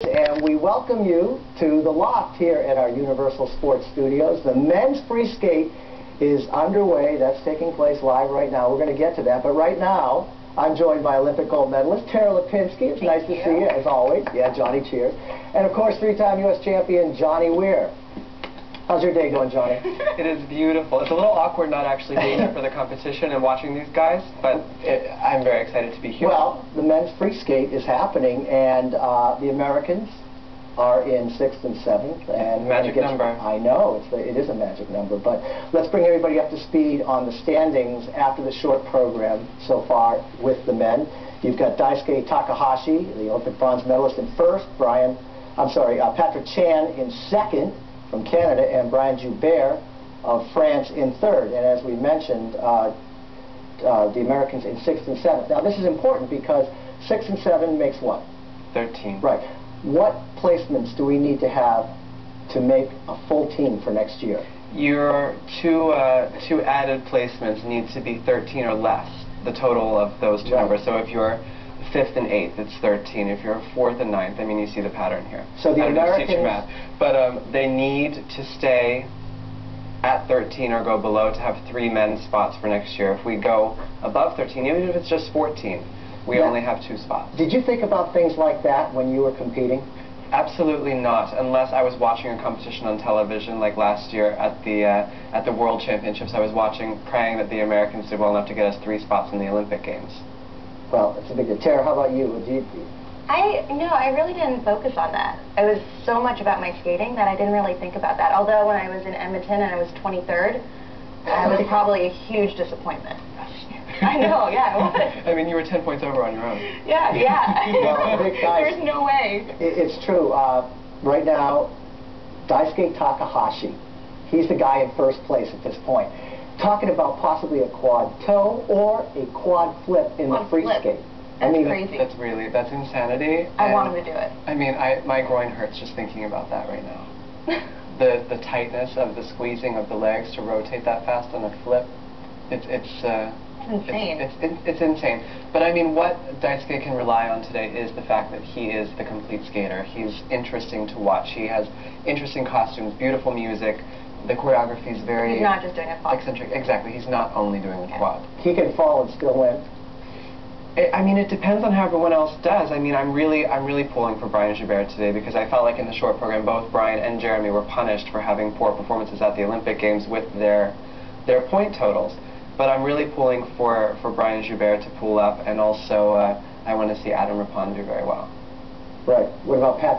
And we welcome you to the loft here at our Universal Sports Studios. The men's free skate is underway. That's taking place live right now. We're going to get to that. But right now, I'm joined by Olympic gold medalist Tara Lipinski. It's nice to see you, as always. Yeah, Johnny, cheers. And, of course, three-time U.S. champion Johnny Weir. How's your day going, Johnny? It is beautiful. It's a little awkward not actually being here for the competition and watching these guys, but I'm very excited to be here. Well, the men's free skate is happening, and the Americans are in 6th and 7th. And magic number. I know, it is a magic number, but let's bring everybody up to speed on the standings after the short program so far with the men. You've got Daisuke Takahashi, the Olympic bronze medalist, in first. Patrick Chan in second from Canada, and Brian Joubert of France in third. And as we mentioned, the Americans in 6th and 7th. Now this is important because 6 and 7 makes what? 13. Right. What placements do we need to have to make a full team for next year? Your two added placements need to be 13 or less, the total of those two numbers. So if you're 5th and 8th, it's 13. If you're 4th and 9th, I mean, you see the pattern here. So the Americans... math. But they need to stay at 13 or go below to have 3 men's spots for next year. If we go above 13, even if it's just 14, we only have 2 spots. Did you think about things like that when you were competing? Absolutely not, unless I was watching a competition on television, like last year at the World Championships. I was watching, praying that the Americans did well enough to get us 3 spots in the Olympic Games. Well, it's a big deal. Tara, how about you? I really didn't focus on that. It was so much about my skating that I didn't really think about that. Although when I was in Edmonton and I was 23rd, I was probably a huge disappointment. I know, yeah, it was. I mean, you were 10 points over on your own. Yeah. Well, there's no way. It's true. Right now, Daisuke Takahashi, he's the guy in first place at this point. Talking about possibly a quad toe or a quad flip in the free skate. That's crazy. That's insanity. I want him to do it. I mean, my groin hurts just thinking about that right now. the tightness of the squeezing of the legs to rotate that fast on a flip, it's insane. It's insane. But I mean, what Daisuke can rely on today is the fact that he is the complete skater. He's interesting to watch. He has interesting costumes, beautiful music. The choreography is very... He's not just doing a quad. Eccentric. Exactly. He's not only doing a quad. He can fall and still win. I mean, it depends on how everyone else does. I mean, I'm really pulling for Brian Joubert today because I felt like in the short program, both Brian and Jeremy were punished for having poor performances at the Olympic Games with their point totals. But I'm really pulling for Brian Joubert to pull up, and also I want to see Adam Rippon do very well. Right. What about Patrick?